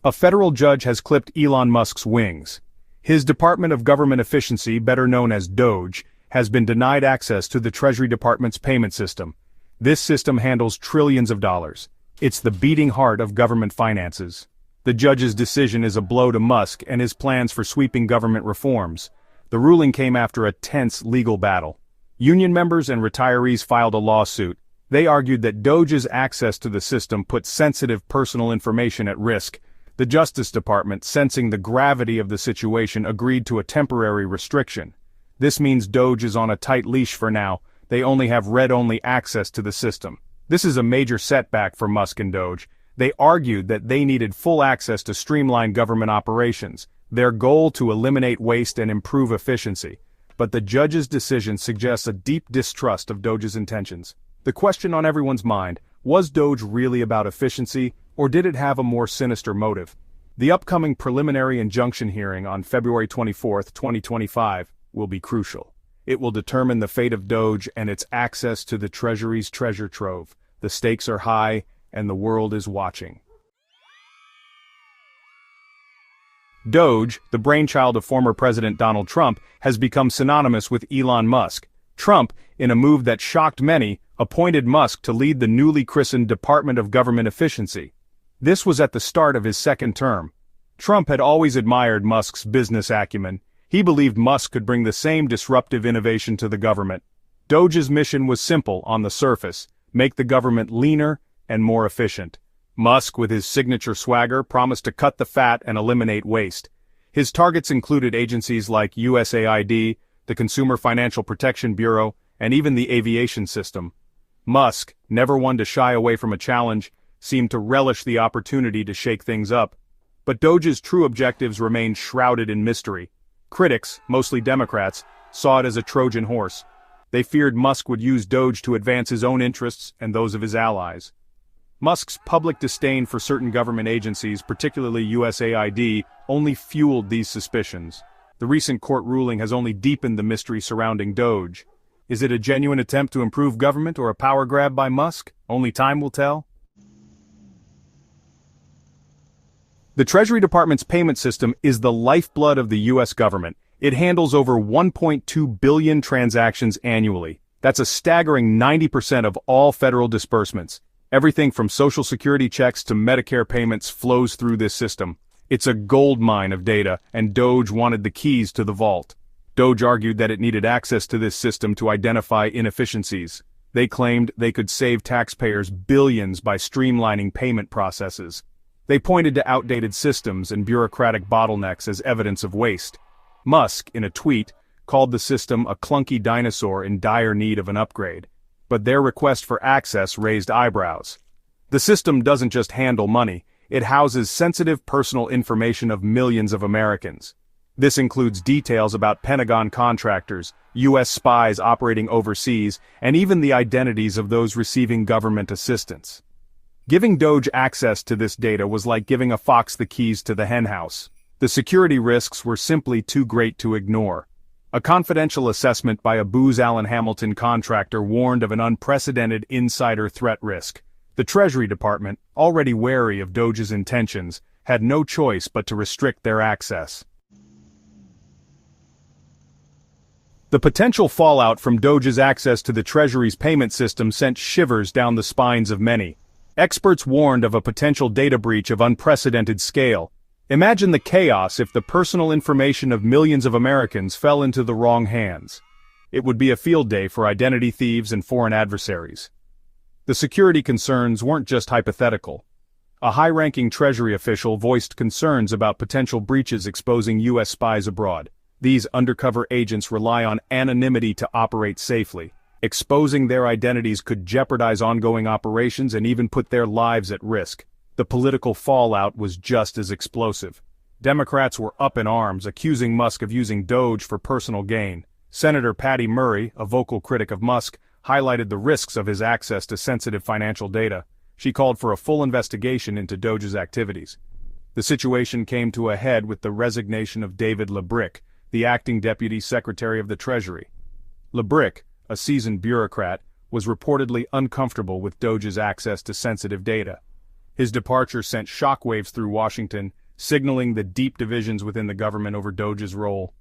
A federal judge has clipped Elon Musk's wings. His Department of Government Efficiency, better known as DOGE, has been denied access to the Treasury Department's payment system. This system handles trillions of dollars. It's the beating heart of government finances. The judge's decision is a blow to Musk and his plans for sweeping government reforms. The ruling came after a tense legal battle. Union members and retirees filed a lawsuit. They argued that DOGE's access to the system put sensitive personal information at risk. The Justice Department, sensing the gravity of the situation, agreed to a temporary restriction. This means DOGE is on a tight leash for now. They only have read-only access to the system. This is a major setback for Musk and DOGE. They argued that they needed full access to streamline government operations, their goal to eliminate waste and improve efficiency. But the judge's decision suggests a deep distrust of DOGE's intentions. The question on everyone's mind, was DOGE really about efficiency, or did it have a more sinister motive? The upcoming preliminary injunction hearing on February 24, 2025, will be crucial. It will determine the fate of DOGE and its access to the Treasury's treasure trove. The stakes are high, and the world is watching. DOGE, the brainchild of former President Donald Trump, has become synonymous with Elon Musk. Trump, in a move that shocked many, appointed Musk to lead the newly christened Department of Government Efficiency. This was at the start of his second term. Trump had always admired Musk's business acumen. He believed Musk could bring the same disruptive innovation to the government. DOGE's mission was simple on the surface: make the government leaner and more efficient. Musk, with his signature swagger, promised to cut the fat and eliminate waste. His targets included agencies like USAID, the Consumer Financial Protection Bureau, and even the aviation system. Musk, never one to shy away from a challenge, seemed to relish the opportunity to shake things up. But DOGE's true objectives remained shrouded in mystery. Critics, mostly Democrats, saw it as a Trojan horse. They feared Musk would use DOGE to advance his own interests and those of his allies. Musk's public disdain for certain government agencies, particularly USAID, only fueled these suspicions. The recent court ruling has only deepened the mystery surrounding DOGE. Is it a genuine attempt to improve government or a power grab by Musk? Only time will tell. The Treasury Department's payment system is the lifeblood of the U.S. government. It handles over 1.2 billion transactions annually. That's a staggering 90% of all federal disbursements. Everything from Social Security checks to Medicare payments flows through this system. It's a goldmine of data, and DOGE wanted the keys to the vault. DOGE argued that it needed access to this system to identify inefficiencies. They claimed they could save taxpayers billions by streamlining payment processes. They pointed to outdated systems and bureaucratic bottlenecks as evidence of waste. Musk, in a tweet, called the system a clunky dinosaur in dire need of an upgrade. But their request for access raised eyebrows. The system doesn't just handle money, it houses sensitive personal information of millions of Americans. This includes details about Pentagon contractors, U.S. spies operating overseas, and even the identities of those receiving government assistance. Giving DOGE access to this data was like giving a fox the keys to the henhouse. The security risks were simply too great to ignore. A confidential assessment by a Booz Allen Hamilton contractor warned of an unprecedented insider threat risk. The Treasury Department, already wary of DOGE's intentions, had no choice but to restrict their access. The potential fallout from DOGE's access to the Treasury's payment system sent shivers down the spines of many. Experts warned of a potential data breach of unprecedented scale. Imagine the chaos if the personal information of millions of Americans fell into the wrong hands. It would be a field day for identity thieves and foreign adversaries. The security concerns weren't just hypothetical. A high-ranking Treasury official voiced concerns about potential breaches exposing U.S. spies abroad. These undercover agents rely on anonymity to operate safely. Exposing their identities could jeopardize ongoing operations and even put their lives at risk. The political fallout was just as explosive. Democrats were up in arms, accusing Musk of using DOGE for personal gain. Senator Patty Murray, a vocal critic of Musk, highlighted the risks of his access to sensitive financial data. She called for a full investigation into DOGE's activities. The situation came to a head with the resignation of David LeBrick, the acting Deputy Secretary of the Treasury. LeBrick, a seasoned bureaucrat, was reportedly uncomfortable with DOGE's access to sensitive data. His departure sent shockwaves through Washington, signaling the deep divisions within the government over Doge's role.